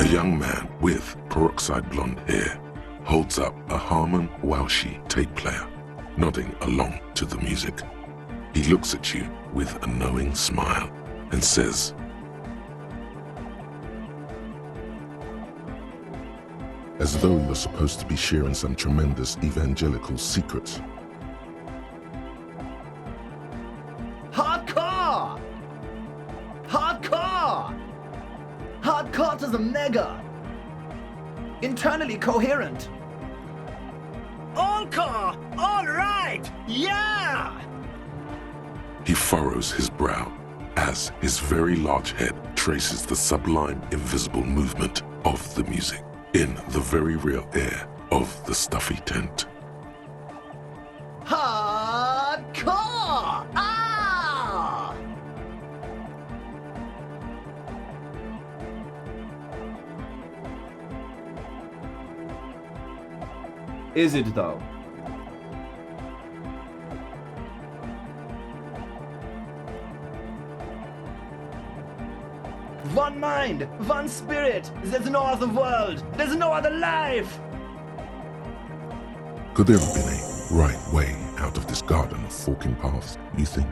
young man with peroxide blonde hair holds up a Harman Welshi tape player, nodding along to the music. He looks at you with a knowing smile and says, as though you're supposed to be sharing some tremendous evangelical secrets. Hardcore! Hardcore! Hardcore to the mega! Internally coherent! All-core! All right! Yeah! He furrows his brow as his very large head traces the sublime invisible movement of the music in the very real air of the stuffy tent. Hardcore! Ah! Is it though? One mind, one spirit, there's no other world, there's no other life! Could there have been a right way out of this garden of forking paths, you think?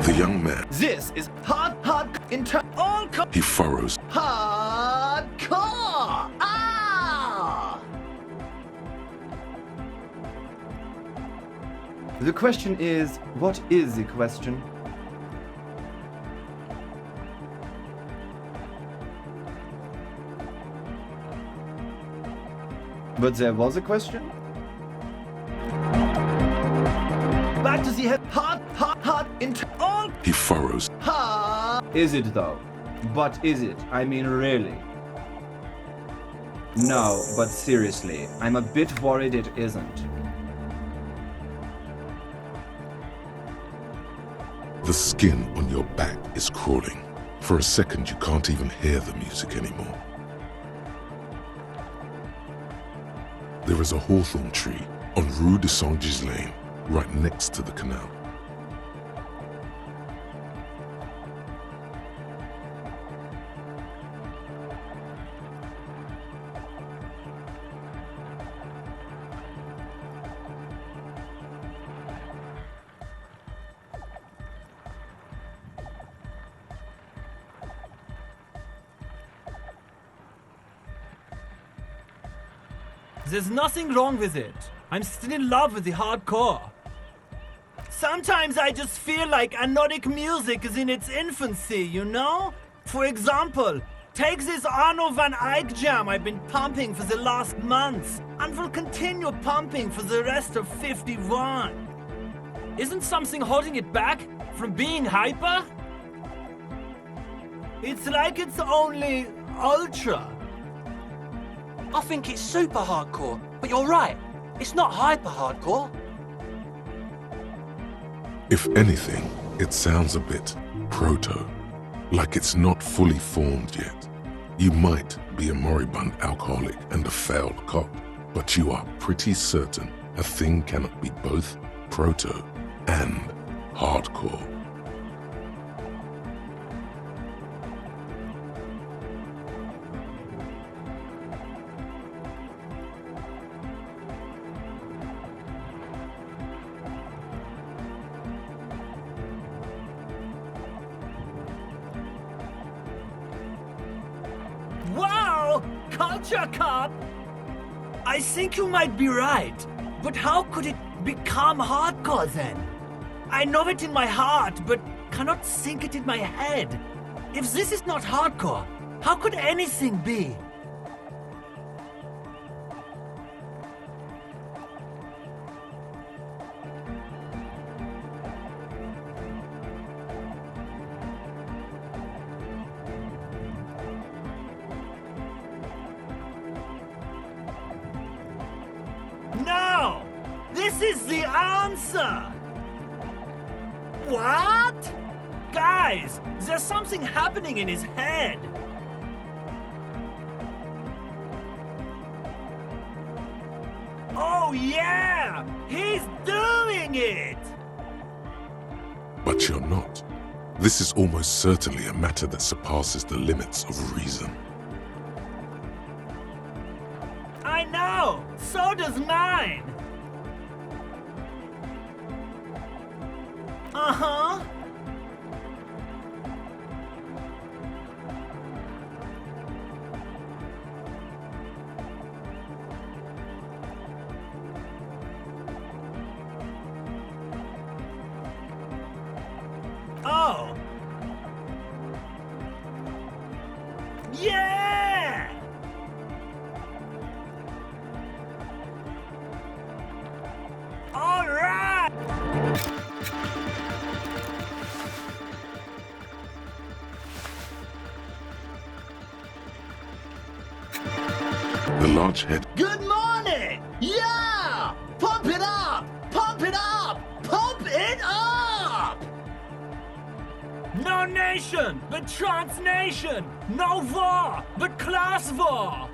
The young man. This is hard, all He furrows. Hardcore! Ah! The question is, what is the question? But there was a question? Back to the head. Hard, into all. He furrows. Is it though? But is it? I mean, really? No, but seriously, I'm a bit worried it isn't. The skin on your back is crawling. For a second, you can't even hear the music anymore. There is a hawthorn tree on Rue de Saint-Gislain, right next to the canal. There's nothing wrong with it. I'm still in love with the hardcore. Sometimes I just feel like anodic music is in its infancy, you know? For example, take this Arno van Eyck jam I've been pumping for the last months and will continue pumping for the rest of 51. Isn't something holding it back from being hyper? It's like it's only ultra. I think it's super hardcore, but you're right. It's not hyper hardcore. If anything, it sounds a bit proto, like it's not fully formed yet. You might be a moribund alcoholic and a failed cop, but you are pretty certain a thing cannot be both proto and hardcore. Wow! Culture Cup! I think you might be right, but how could it become hardcore then? I know it in my heart, but cannot think it in my head. If this is not hardcore, how could anything be? No! This is the answer! What? Guys, there's something happening in his head. Oh yeah! He's doing it! But you're not. This is almost certainly a matter that surpasses the limits of reason. I know! So does mine! Uh-huh. Oh. Yeah! All right! The large head. Good morning! Yeah! Pump it up! Pump it up! Pump it up! No nation, but transnation! No war, but class war!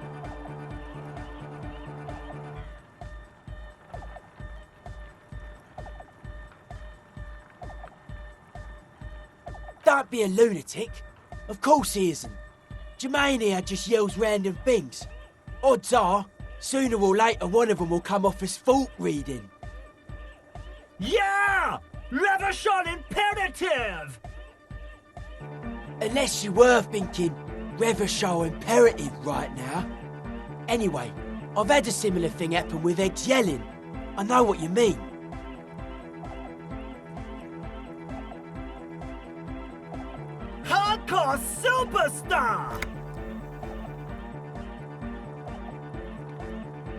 Don't be a lunatic. Of course he isn't. Jermaine here just yells random things. Odds are, sooner or later one of them will come off as fault reading. Yeah! Revolution imperative! Unless you were thinking Revershaw imperative right now. Anyway, I've had a similar thing happen with Egg's yelling. I know what you mean. Hardcore superstar!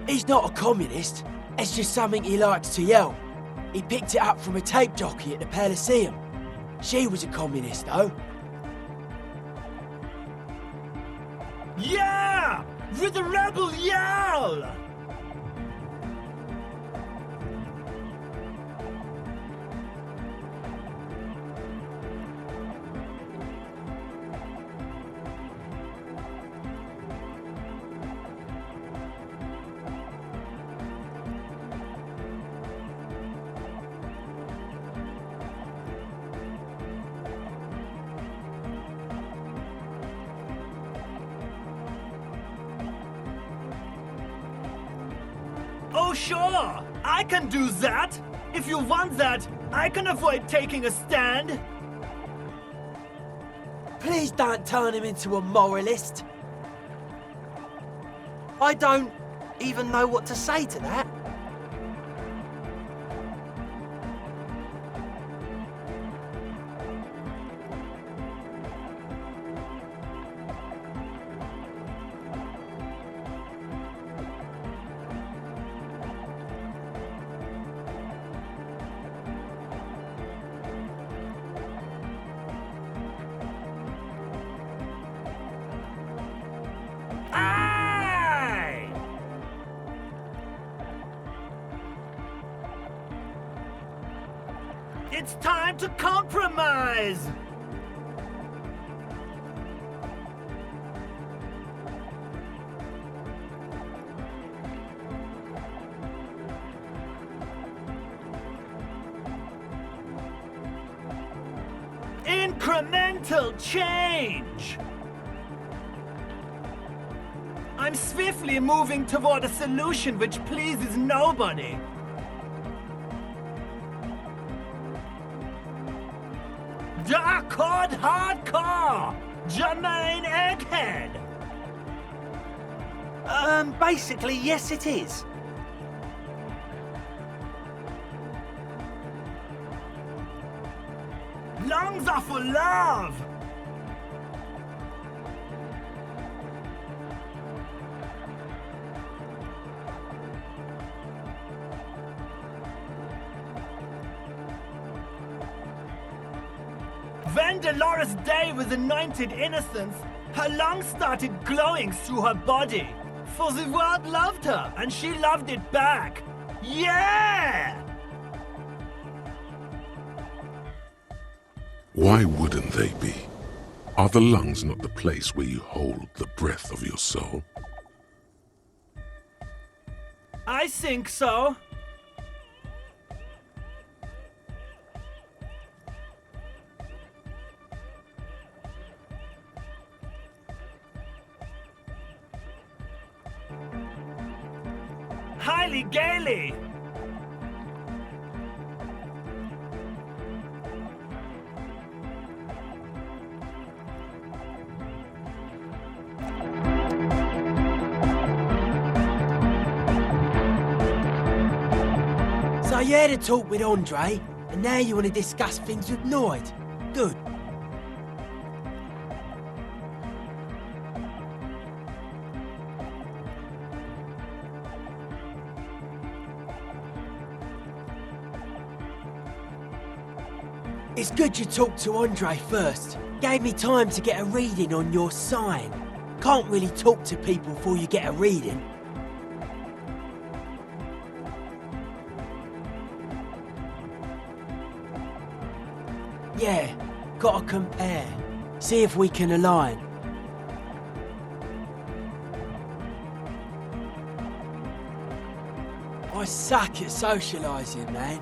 He's not a communist. It's just something he likes to yell. He picked it up from a tape jockey at the Elysium. She was a communist, though. Yeah! With the rebel yell! Oh sure, I can do that! If you want that, I can avoid taking a stand! Please don't turn him into a moralist. I don't even know what to say to that. Aye! It's time to compromise! Incremental change! I'm swiftly moving toward a solution which pleases nobody. Dark-Horde Hardcore! Jermaine Egghead! Basically, yes it is. Lungs are for love! When Dolores Day was anointed innocence, her lungs started glowing through her body. For the world loved her, and she loved it back. Yeah! Why wouldn't they be? Are the lungs not the place where you hold the breath of your soul? I think so. highly gaily. So you had a talk with Andre, and now you want to discuss things with Noid. Good. It's good you talked to Andre first. Gave me time to get a reading on your sign. Can't really talk to people before you get a reading. Yeah, gotta compare. See if we can align. I suck at socialising, man.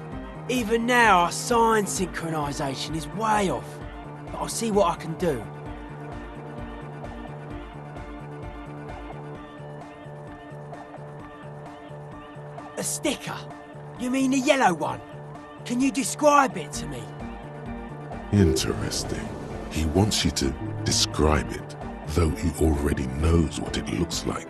Even now, our sign synchronisation is way off. But I'll see what I can do. A sticker? You mean the yellow one? Can you describe it to me? Interesting. He wants you to describe it, though he already knows what it looks like.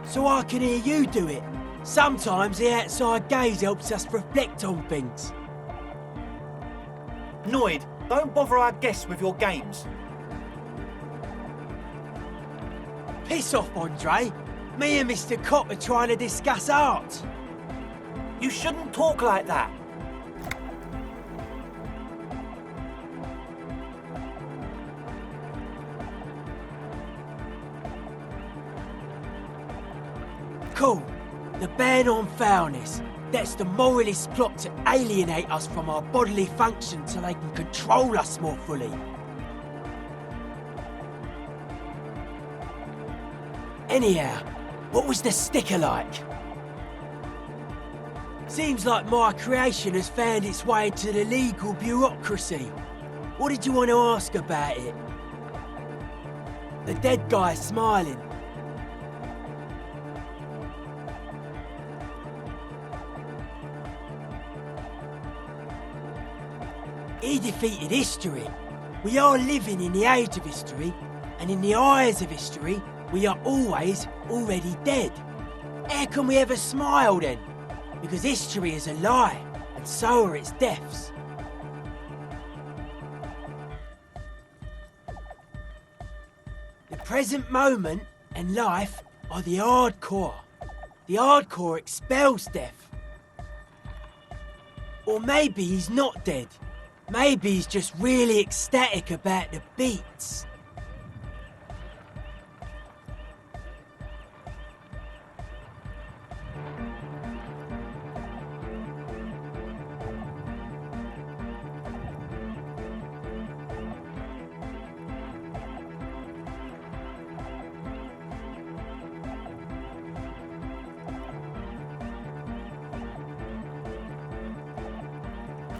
So I can hear you do it. Sometimes the outside gaze helps us reflect on things. Noid, don't bother our guests with your games. Piss off, Andre. Me and Mr. Cop are trying to discuss art. You shouldn't talk like that. Cool. The ban on foulness. That's the moralist plot to alienate us from our bodily function so they can control us more fully. Anyhow, what was the sticker like? Seems like my creation has found its way into the legal bureaucracy. What did you want to ask about it? The dead guy's smiling. He defeated history. We are living in the age of history, and in the eyes of history, we are always already dead. How can we ever smile then? Because history is a lie, and so are its deaths. The present moment and life are the hardcore. The hardcore expels death. Or maybe he's not dead. Maybe he's just really ecstatic about the beats.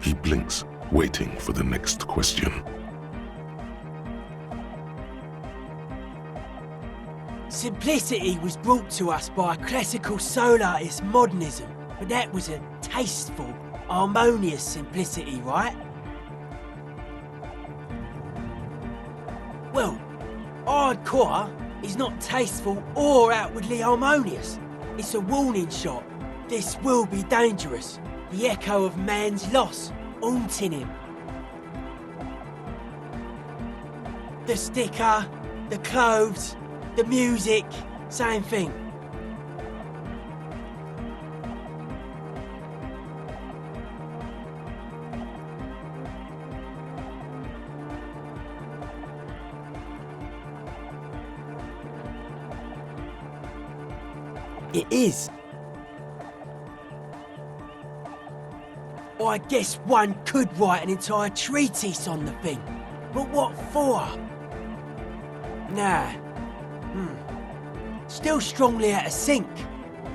He blinks, waiting for the next question. Simplicity was brought to us by classical soul artist modernism, but that was a tasteful, harmonious simplicity, right? Well, hardcore is not tasteful or outwardly harmonious. It's a warning shot. This will be dangerous. The echo of man's loss, haunting him. The sticker, the clothes, the music, same thing. It is. I guess one could write an entire treatise on the thing. But what for? Nah. still strongly out of sync.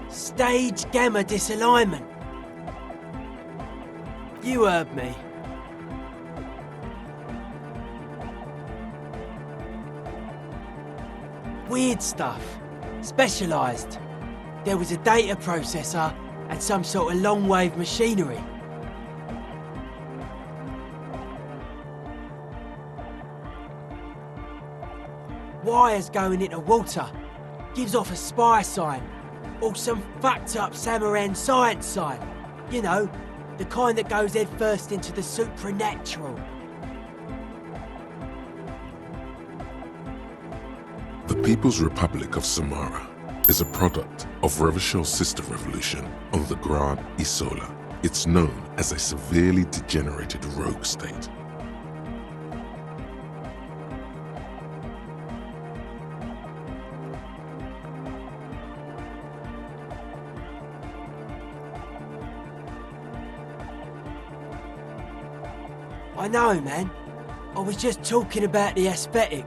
Stage gamma disalignment. You heard me. Weird stuff. Specialised. There was a data processor and some sort of long-wave machinery. Wires going into water. Gives off a spy sign. Or some fucked up Samaran science sign. You know, the kind that goes head first into the supernatural. The People's Republic of Samara is a product of Revachel's sister revolution on the Grand Isola. It's known as a severely degenerated rogue state. I know, man. I was just talking about the aesthetic.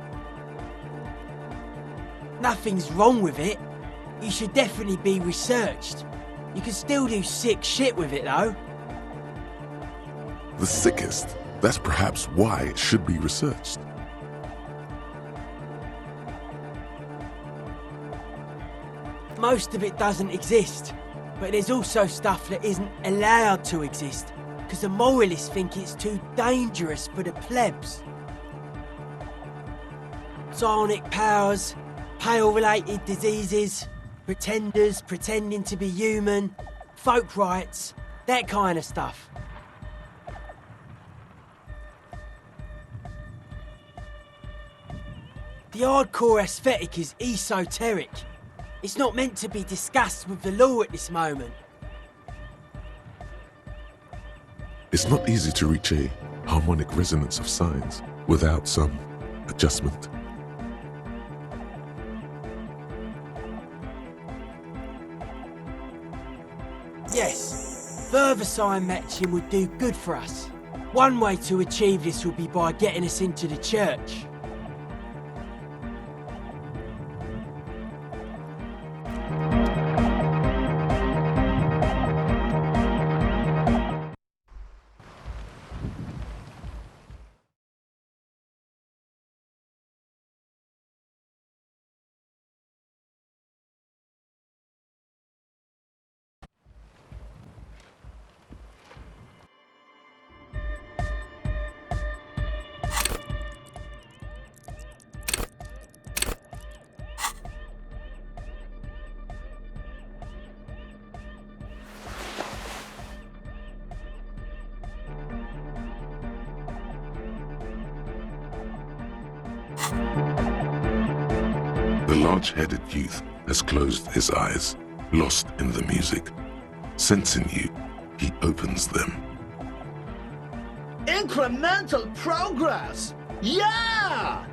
Nothing's wrong with it. You should definitely be researched. You can still do sick shit with it, though. The sickest? That's perhaps why it should be researched. Most of it doesn't exist, but there's also stuff that isn't allowed to exist, because the moralists think it's too dangerous for the plebs. Psionic powers, pale-related diseases, pretenders pretending to be human, folk rights, that kind of stuff. The hardcore aesthetic is esoteric. It's not meant to be discussed with the law at this moment. It's not easy to reach a harmonic resonance of signs without some adjustment. Yes, further sign matching would do good for us. One way to achieve this would be by getting us into the church. The large-headed youth has closed his eyes, lost in the music. Sensing you, he opens them. Incremental progress! Yeah!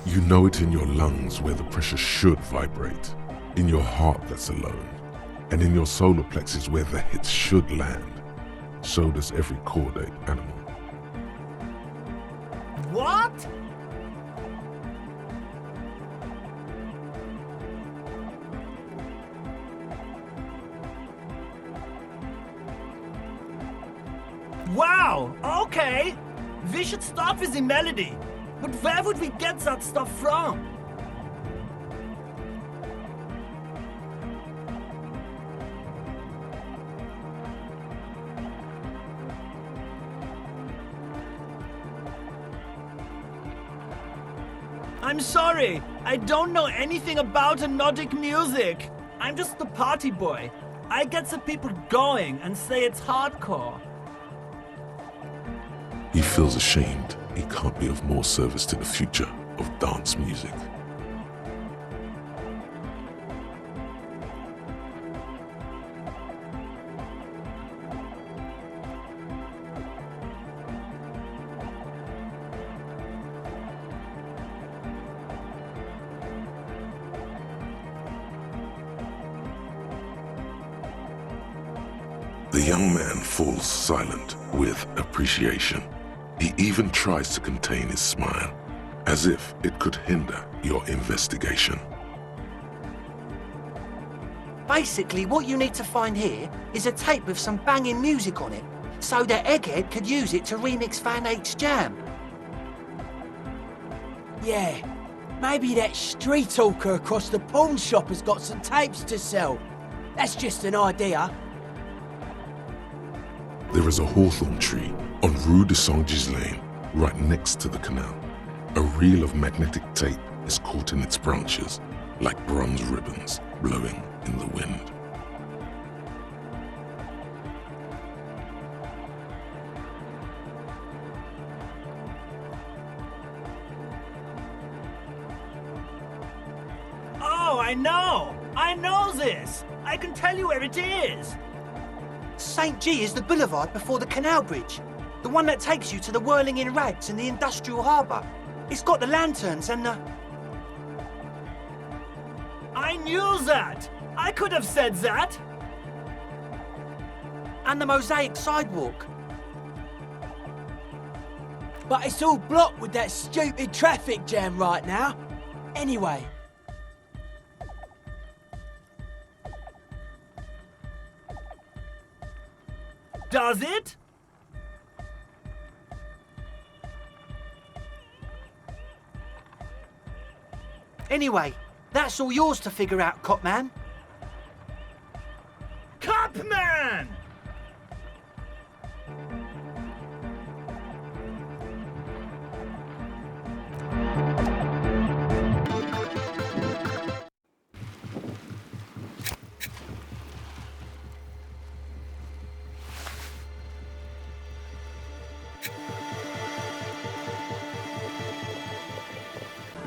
You know it in your lungs where the pressure should vibrate, in your heart that's alone, and in your solar plexus where the hits should land. So does every chordate animal. What? Wow, okay. We should start with the melody. But where would we get that stuff from? I'm sorry, I don't know anything about Nordic music. I'm just the party boy. I get the people going and say it's hardcore. He feels ashamed he can't be of more service to the future of dance music. The young man falls silent with appreciation. He even tries to contain his smile, as if it could hinder your investigation. Basically, what you need to find here is a tape with some banging music on it, so that Egghead could use it to remix Van 8's jam. Yeah, maybe that street hawker across the pawn shop has got some tapes to sell. That's just an idea. There is a hawthorn tree on Rue de Saint-Gilles Lane, right next to the canal. A reel of magnetic tape is caught in its branches, like bronze ribbons blowing in the wind. Oh, I know! I know this! I can tell you where it is! St. G is the boulevard before the canal bridge. The one that takes you to the whirling in rags and the industrial harbour. It's got the lanterns and the... I knew that! I could have said that! and the mosaic sidewalk. But it's all blocked with that stupid traffic jam right now. Anyway. Does it? Anyway, that's all yours to figure out, Copman. Copman!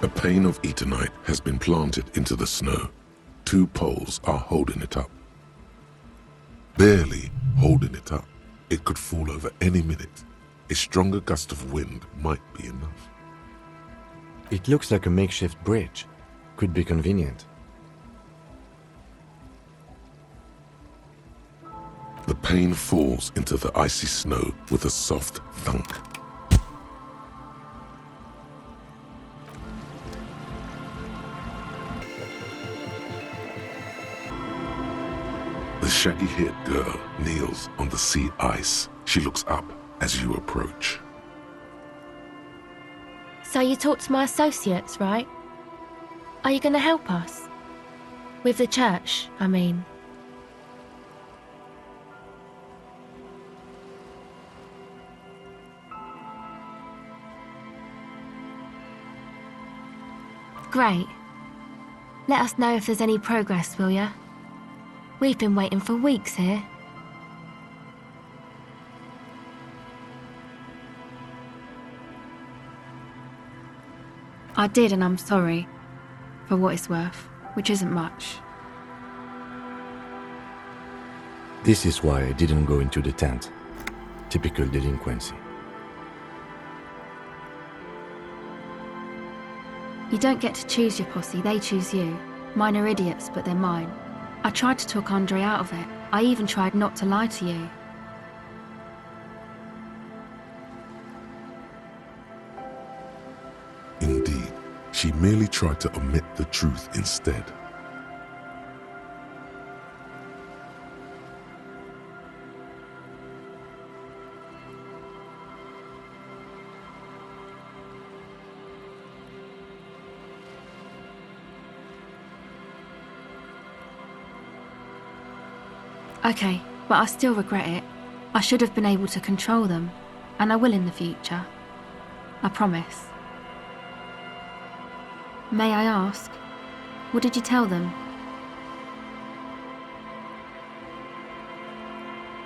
A pane of eternite has been planted into the snow. 2 poles are holding it up. Barely holding it up. It could fall over any minute. A stronger gust of wind might be enough. It looks like a makeshift bridge. Could be convenient. The pane falls into the icy snow with a soft thunk. The shaggy-haired girl kneels on the sea ice. She looks up as you approach. So you talked to my associates, right? Are you going to help us? With the church, I mean. Great. Let us know if there's any progress, will ya? We've been waiting for weeks here. I did, and I'm sorry. For what it's worth, which isn't much. This is why I didn't go into the tent. Typical delinquency. You don't get to choose your posse, they choose you. Mine are idiots, but they're mine. I tried to talk Andre out of it. I even tried not to lie to you. Indeed, she merely tried to omit the truth instead. Okay, but I still regret it. I should have been able to control them, and I will in the future. I promise. May I ask, what did you tell them?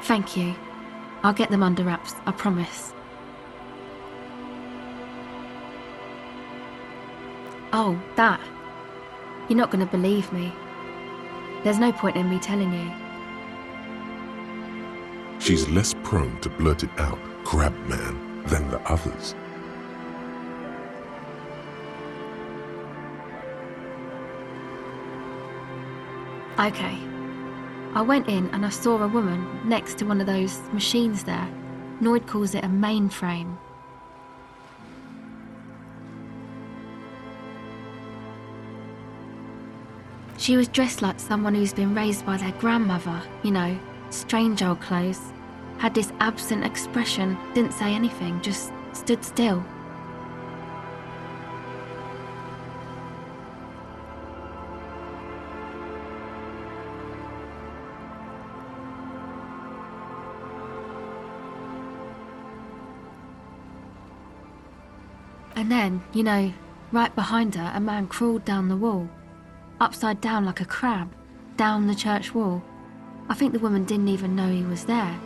Thank you. I'll get them under wraps, I promise. Oh, that. You're not going to believe me. There's no point in me telling you. She's less prone to blurt it out, crab man, than the others. Okay. I went in and I saw a woman next to one of those machines there. Noid calls it a mainframe. She was dressed like someone who's been raised by their grandmother, you know, strange old clothes. Had this absent expression, didn't say anything, just stood still. And then, you know, right behind her, a man crawled down the wall, upside down like a crab, down the church wall. I think the woman didn't even know he was there.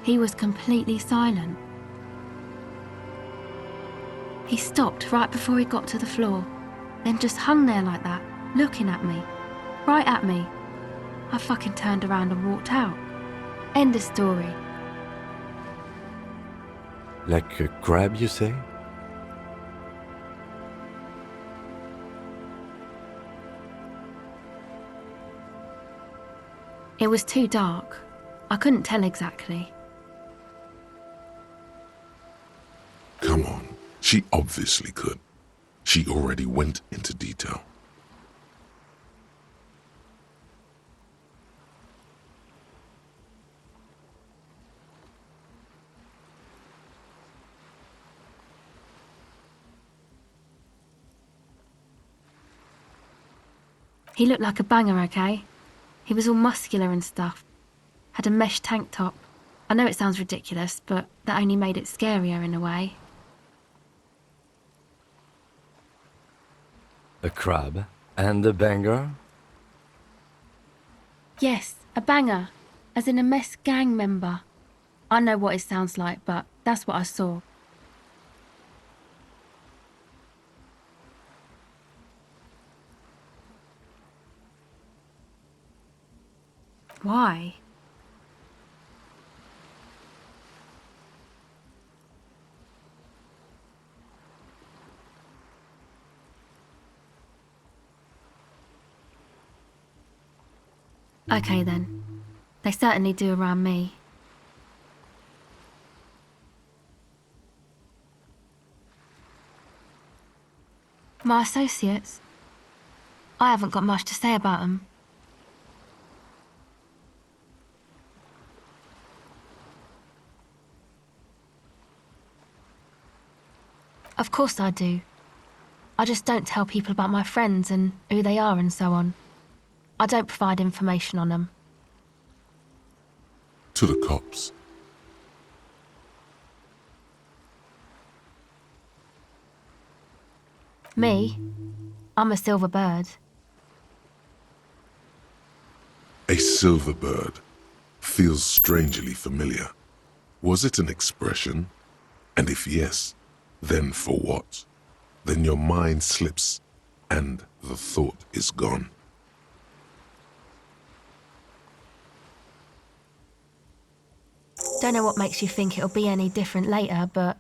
He was completely silent. He stopped right before he got to the floor, then just hung there like that, looking at me, right at me. I fucking turned around and walked out. End of story. Like a crab, you say? It was too dark. I couldn't tell exactly. Come on, she obviously could. She already went into detail. He looked like a banger, okay? He was all muscular and stuff. Had a mesh tank top. I know it sounds ridiculous, but that only made it scarier in a way. A crab and a banger? Yes, a banger. As in a mess gang member. I know what it sounds like, but that's what I saw. Why? Okay then. They certainly do around me. My associates? I haven't got much to say about them. Of course I do. I just don't tell people about my friends and who they are and so on. I don't provide information on them. To the cops. Me? I'm a silver bird. A silver bird feels strangely familiar. Was it an expression? And if yes, then for what? Then your mind slips and the thought is gone. Don't know what makes you think it'll be any different later, but...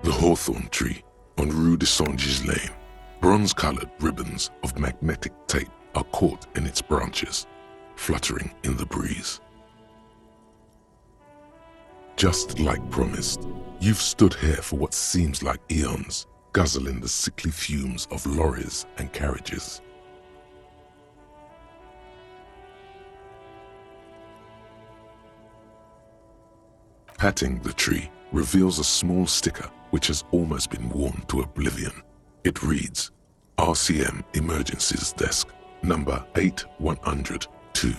The hawthorn tree on Rue de Saint-Gilles Lane. Bronze-colored ribbons of magnetic tape are caught in its branches, fluttering in the breeze. Just like promised, you've stood here for what seems like eons, guzzling the sickly fumes of lorries and carriages. Patting the tree reveals a small sticker which has almost been worn to oblivion. It reads, RCM Emergencies Desk, number 8102,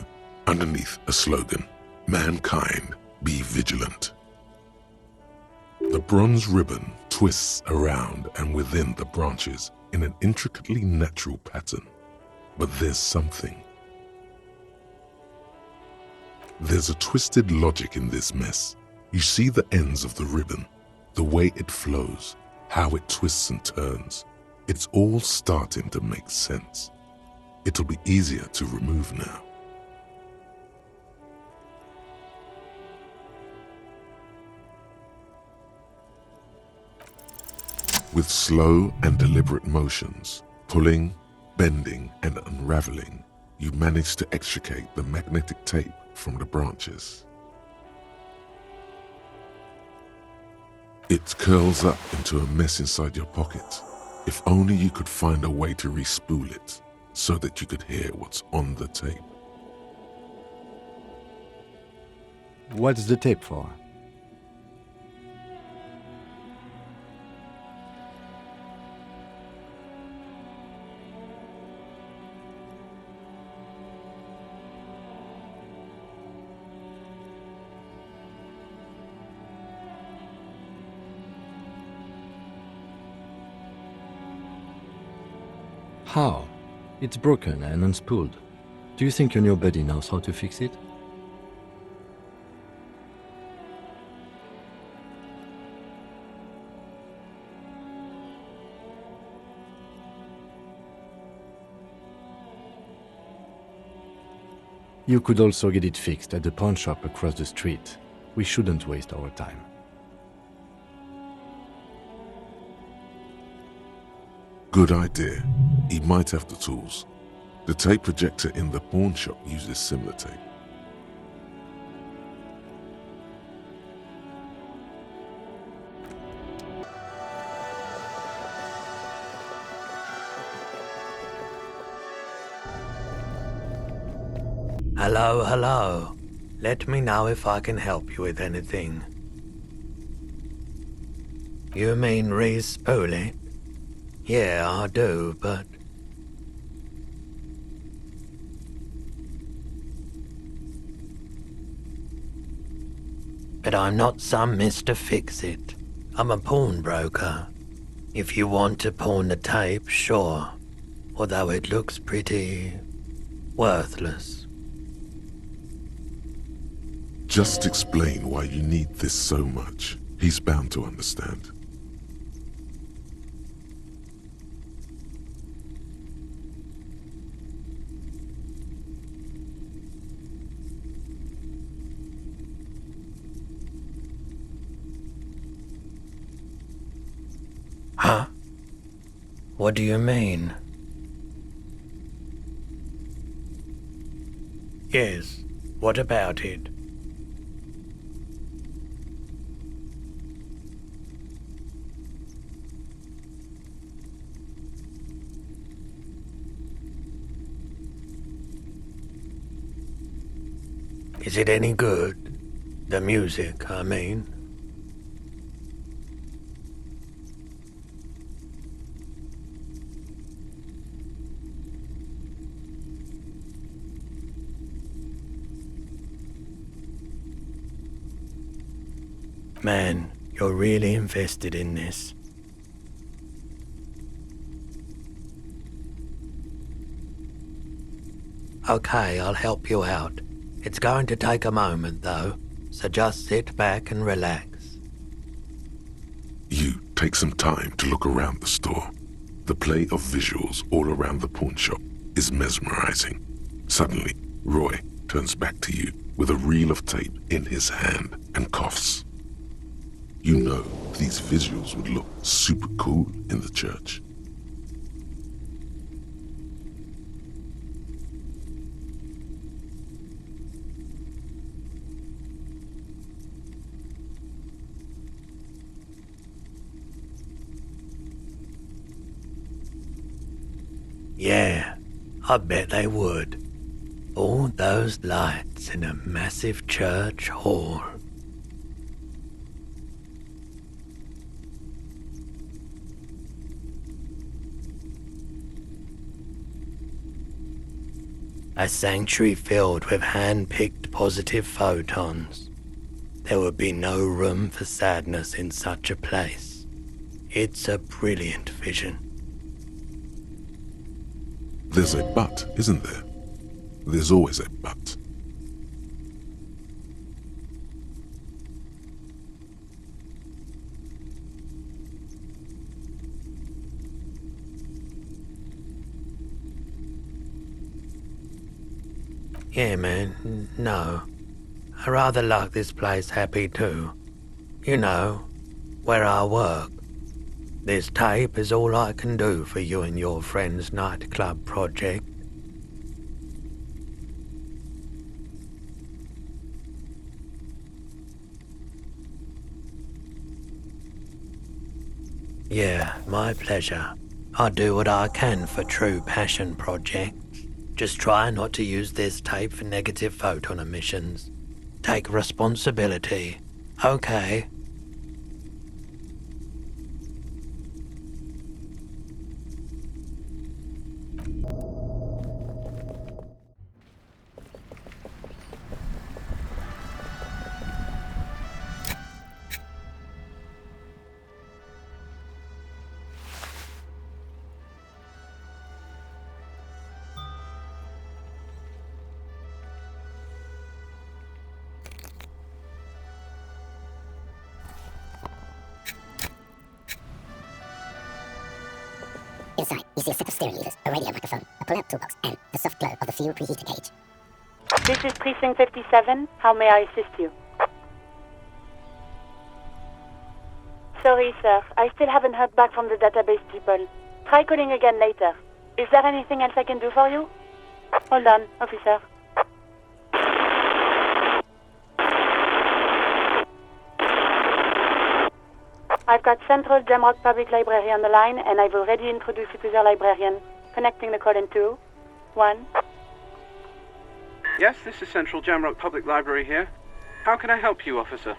underneath a slogan, Mankind, be vigilant. The bronze ribbon twists around and within the branches in an intricately natural pattern. But there's something. There's a twisted logic in this mess. You see the ends of the ribbon, the way it flows, how it twists and turns. It's all starting to make sense. It'll be easier to remove now. With slow and deliberate motions, pulling, bending, and unraveling, you manage to extricate the magnetic tape from the branches. It curls up into a mess inside your pocket. If only you could find a way to re-spool it, so that you could hear what's on the tape. What's the tape for? How? It's broken and unspooled. Do you think your new buddy knows how to fix it? You could also get it fixed at the pawn shop across the street. We shouldn't waste our time. Good idea. He might have the tools. The tape projector in the pawn shop uses similar tape. Hello, hello. Let me know if I can help you with anything. You mean re-spool it? Yeah, I do, but... But I'm not some Mr. Fix-It. I'm a pawnbroker. If you want to pawn the tape, sure. Although it looks pretty... worthless. Just explain why you need this so much. He's bound to understand. Huh? What do you mean? Yes, what about it? Is it any good? The music, I mean. Man, you're really invested in this. Okay, I'll help you out. It's going to take a moment, though, so just sit back and relax. You take some time to look around the store. The play of visuals all around the pawn shop is mesmerizing. Suddenly, Roy turns back to you with a reel of tape in his hand and coughs. You know these visuals would look super cool in the church. Yeah, I bet they would. All those lights in a massive church hall. A sanctuary filled with hand-picked positive photons. There would be no room for sadness in such a place. It's a brilliant vision. There's a but, isn't there? There's always a but. Yeah, man, no. I rather like this place happy too. You know, where I work. This tape is all I can do for you and your friend's nightclub project. Yeah, my pleasure. I do what I can for true passion projects. Just try not to use this tape for negative photon emissions. Take responsibility, okay? Inside, you see a set of steering levers, a radio microphone, a pull-out toolbox, and the soft glow of the fuel preheater gauge. This is Precinct 57. How may I assist you? Sorry, sir. I still haven't heard back from the database people. Try calling again later. Is there anything else I can do for you? Hold on, officer. I've got Central Jamrock Public Library on the line, and I've already introduced you to their librarian. Connecting the call in 2, 1. Yes, this is Central Jamrock Public Library here. How can I help you, officer?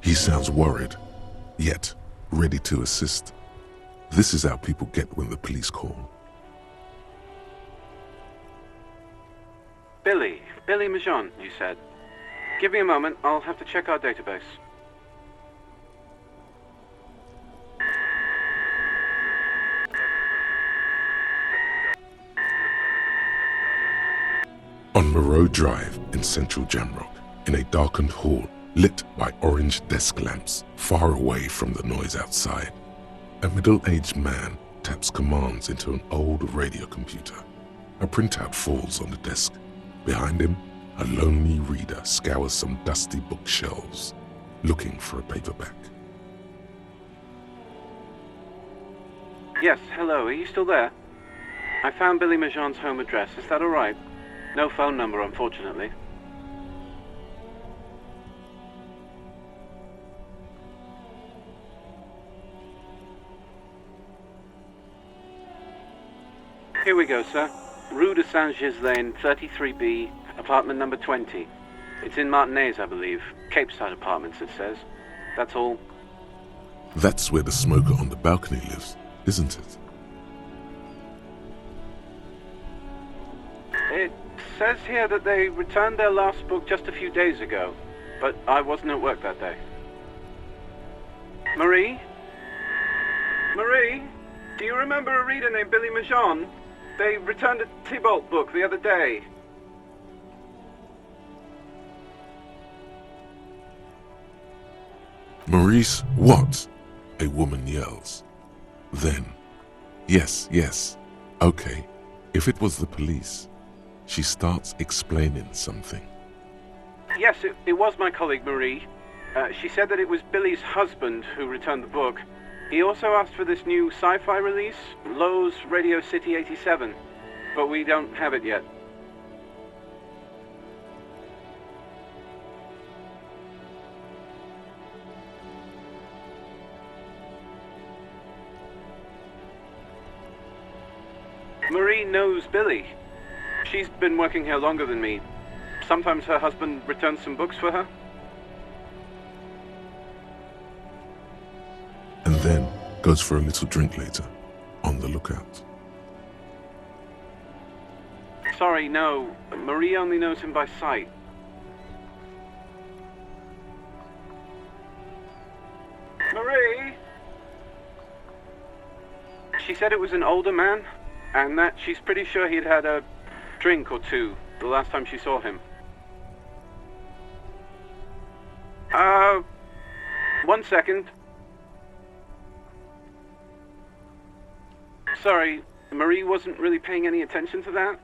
He sounds worried, yet ready to assist. This is how people get when the police call. Billy Majon, you said. Give me a moment, I'll have to check our database. On Moreau Drive in central Jamrock, in a darkened hall lit by orange desk lamps far away from the noise outside, a middle-aged man taps commands into an old radio computer. A printout falls on the desk. Behind him, a lonely reader scours some dusty bookshelves, looking for a paperback. Yes, hello, are you still there? I found Billy Majon's home address, is that alright? No phone number, unfortunately. Here we go, sir. Rue de Saint-Ghislain, 33B, apartment number 20. It's in Martinez, I believe. Cape Side Apartments, it says. That's all. That's where the smoker on the balcony lives, isn't it? It says here that they returned their last book just a few days ago, but I wasn't at work that day. Marie? Marie? Do you remember a reader named Billy Majon? They returned a Tybalt book the other day. Maurice, what? A woman yells. Then, yes, okay, if it was the police, she starts explaining something. Yes, it was my colleague Marie. She said that it was Billy's husband who returned the book. He also asked for this new sci-fi release, Lowe's Radio City 87, but we don't have it yet. Marie knows Billy. She's been working here longer than me. Sometimes her husband returns some books for her. And then goes for a little drink later, on the lookout. Sorry, no. Marie only knows him by sight. Marie? She said it was an older man, and that she's pretty sure he'd had a drink or two the last time she saw him. 1 second. Sorry, Marie wasn't really paying any attention to that.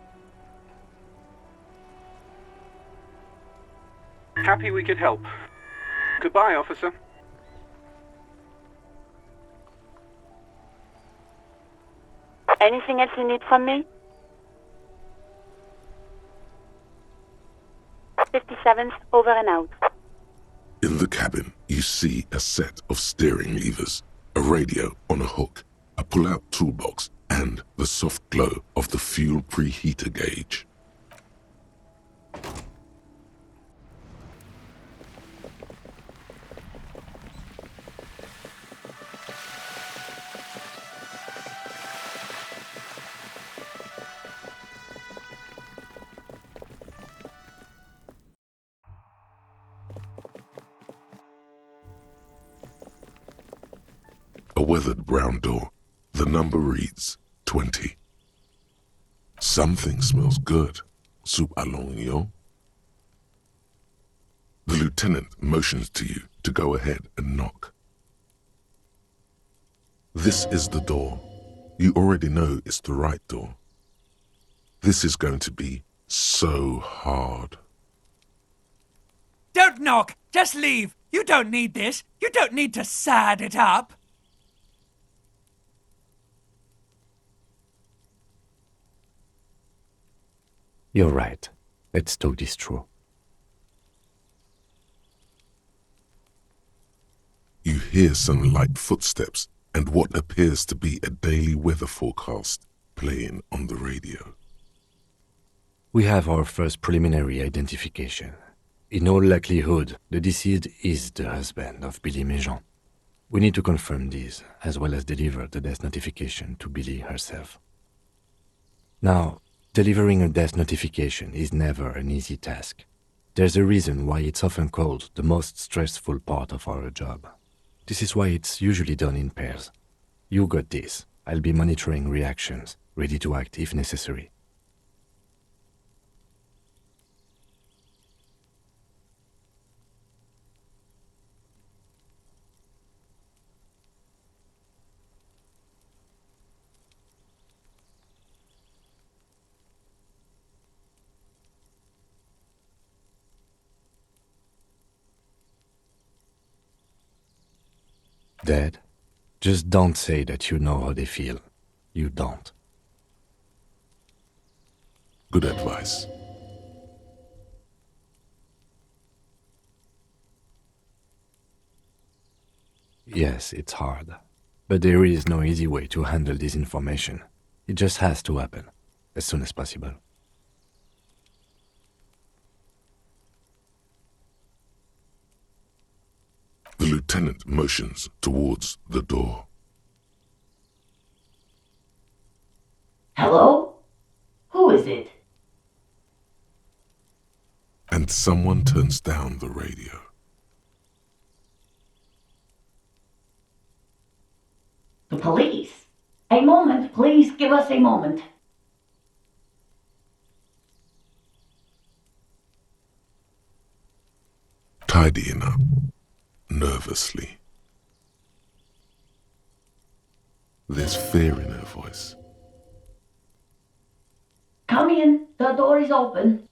Happy we could help. Goodbye, officer. Anything else you need from me? 57th, over and out. In the cabin, you see a set of steering levers, a radio on a hook, a pull-out toolbox, and the soft glow of the fuel preheater gauge. A weathered brown door. The number reads 20. Something smells good. Soup allons yo. The lieutenant motions to you to go ahead and knock. This is the door. You already know it's the right door. This is going to be so hard. Don't knock! Just leave! You don't need this! You don't need to sad it up! You're right. Let's talk this through. You hear some light footsteps and what appears to be a daily weather forecast playing on the radio. We have our first preliminary identification. In all likelihood, the deceased is the husband of Billy Méjean. We need to confirm this, as well as deliver the death notification to Billy herself. Now, delivering a death notification is never an easy task. There's a reason why it's often called the most stressful part of our job. This is why it's usually done in pairs. You got this. I'll be monitoring reactions, ready to act if necessary. Dead? Just don't say that you know how they feel. You don't. Good advice. Yes, it's hard. But there is no easy way to handle this information. It just has to happen, as soon as possible. The lieutenant motions towards the door. Hello? Who is it? And someone turns down the radio. The police. A moment, please give us a moment. Tidying up, nervously. There's fear in her voice. Come in, the door is open.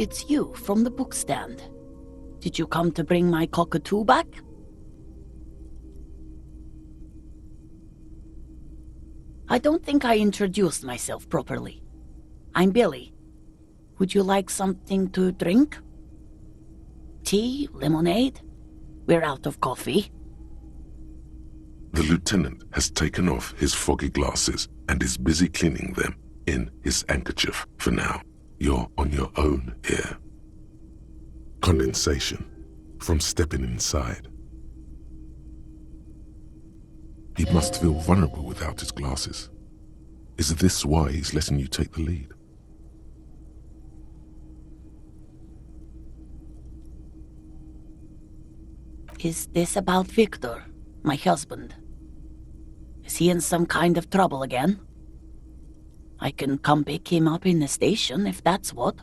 it's you from the bookstand. Did you come to bring my cockatoo back? I don't think I introduced myself properly. I'm Billy. Would you like something to drink? Tea? Lemonade? We're out of coffee. The lieutenant has taken off his foggy glasses and is busy cleaning them in his handkerchief for now. You're on your own here. Condensation from stepping inside. He must feel vulnerable without his glasses. Is this why he's letting you take the lead? Is this about Victor, my husband? Is he in some kind of trouble again? I can come pick him up in the station if that's what.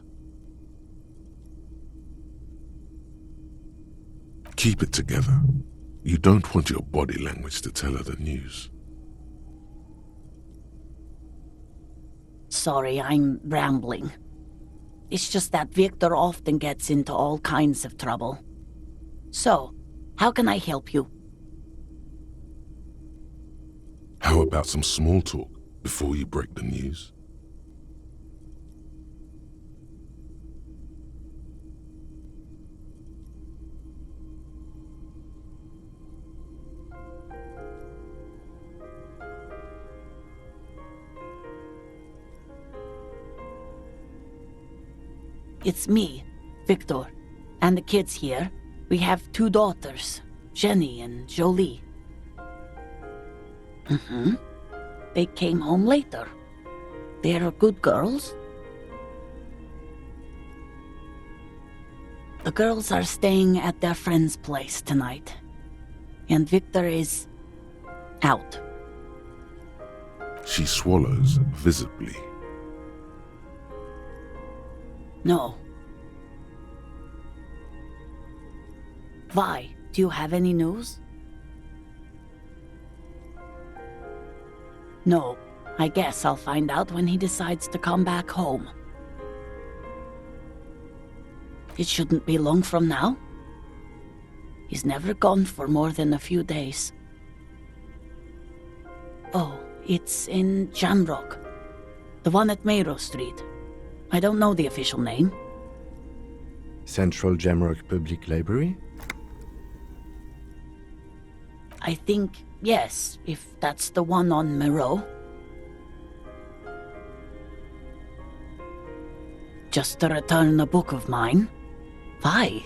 Keep it together. You don't want your body language to tell her the news. Sorry, I'm rambling. It's just that Victor often gets into all kinds of trouble. So, how can I help you? How about some small talk before you break the news? It's me, Victor, and the kids here. We have 2 daughters, Jenny and Jolie. They came home later. They're good girls. The girls are staying at their friend's place tonight. And Victor is out. She swallows visibly. No. Vi, do you have any news? No. I guess I'll find out when he decides to come back home. It shouldn't be long from now. He's never gone for more than a few days. Oh, it's in Jamrock. The one at Mayro Street. I don't know the official name. Central Jamrock Public Library? I think, yes, if that's the one on Miro. Just to return a book of mine? Why?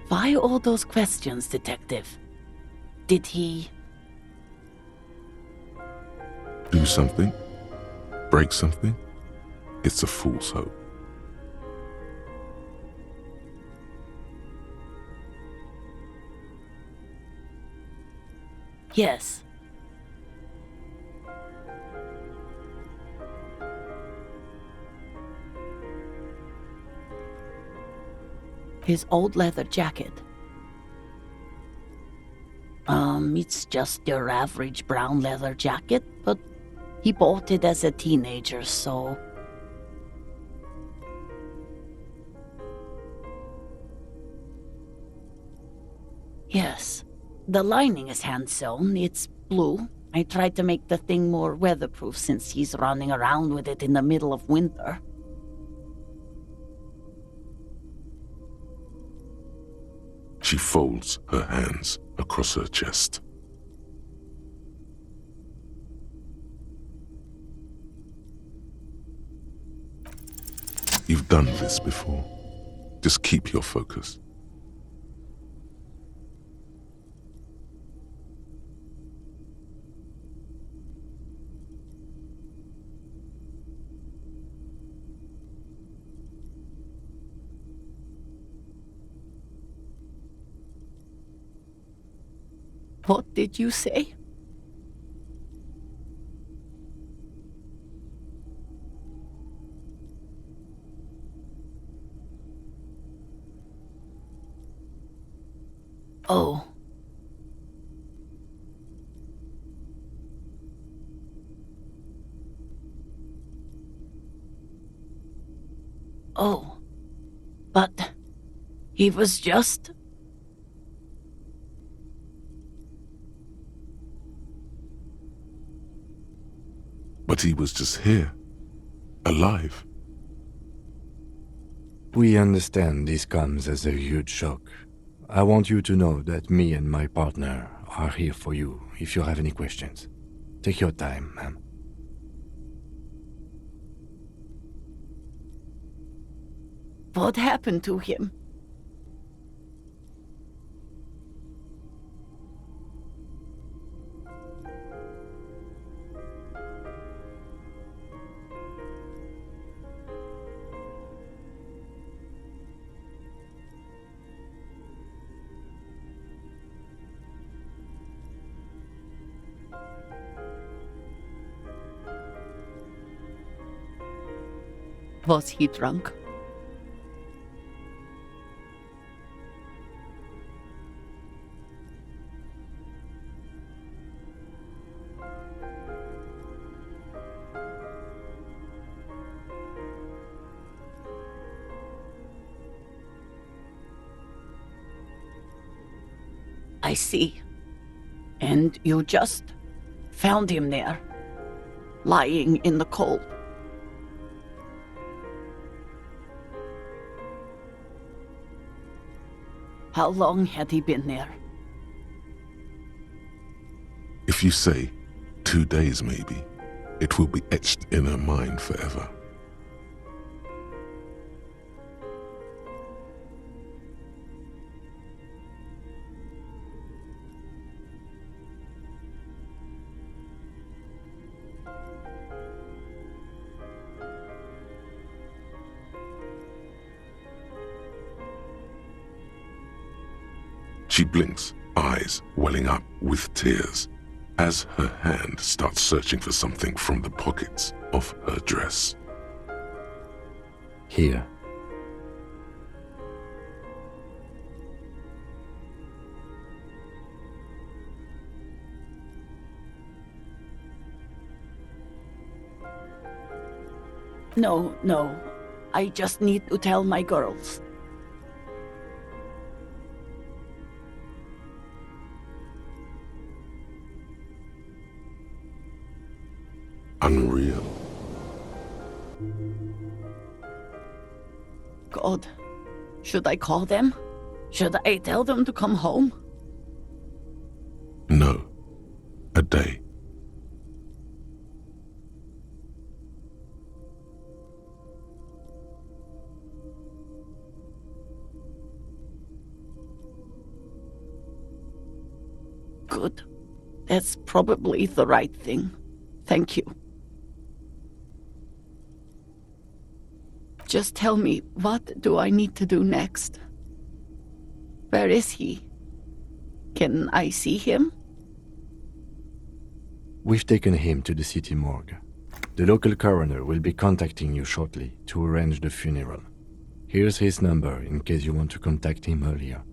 Why all those questions, Detective? Did he... Do something? Break something? It's a fool's hope. Yes. His old leather jacket. It's just your average brown leather jacket, but he bought it as a teenager, so... Yes. The lining is hand-sewn. It's blue. I tried to make the thing more weatherproof since he's running around with it in the middle of winter. She folds her hands across her chest. You've done this before. Just keep your focus. What did you say? Oh. Oh, But he was just... But he was just here, alive. We understand this comes as a huge shock. I want you to know that me and my partner are here for you if you have any questions. Take your time, ma'am. What happened to him? Was he drunk? I see. And you just found him there, lying in the cold. How long had he been there? If you say 2 days maybe, it will be etched in her mind forever. She blinks, eyes welling up with tears, as her hand starts searching for something from the pockets of her dress. Here. No. I just need to tell my girls. Unreal. God, should I call them? Should I tell them to come home? No. A day. Good. That's probably the right thing. Thank you. Just tell me, what do I need to do next? Where is he? Can I see him? We've taken him to the city morgue. The local coroner will be contacting you shortly to arrange the funeral. Here's his number in case you want to contact him earlier.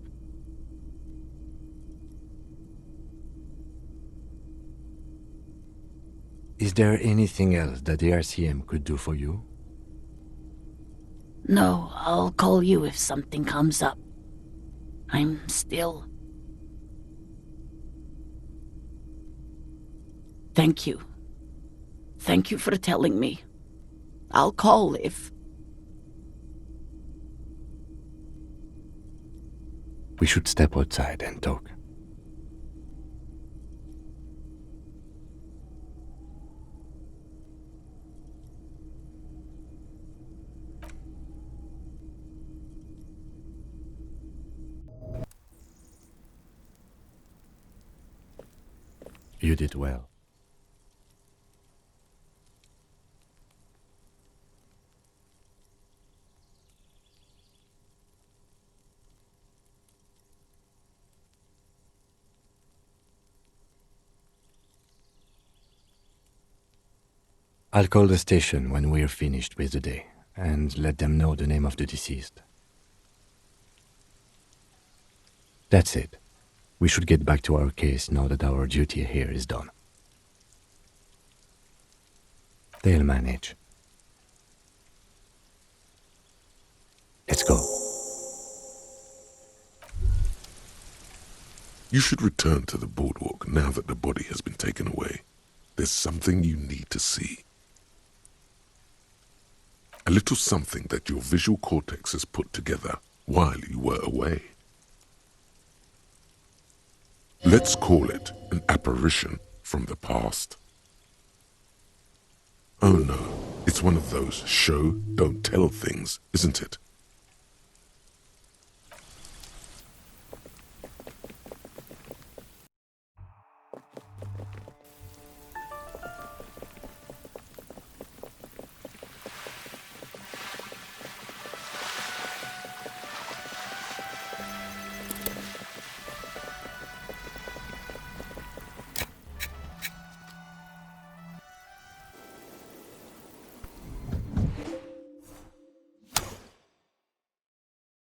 Is there anything else that the RCM could do for you? No, I'll call you if something comes up. I'm still... Thank you. Thank you for telling me. I'll call if... We should step outside and talk. You did well. I'll call the station when we're finished with the day, and let them know the name of the deceased. That's it. We should get back to our case now that our duty here is done. They'll manage. Let's go. You should return to the boardwalk now that the body has been taken away. There's something you need to see. A little something that your visual cortex has put together while you were away. Let's call it an apparition from the past. Oh no, it's one of those show, don't tell things, isn't it?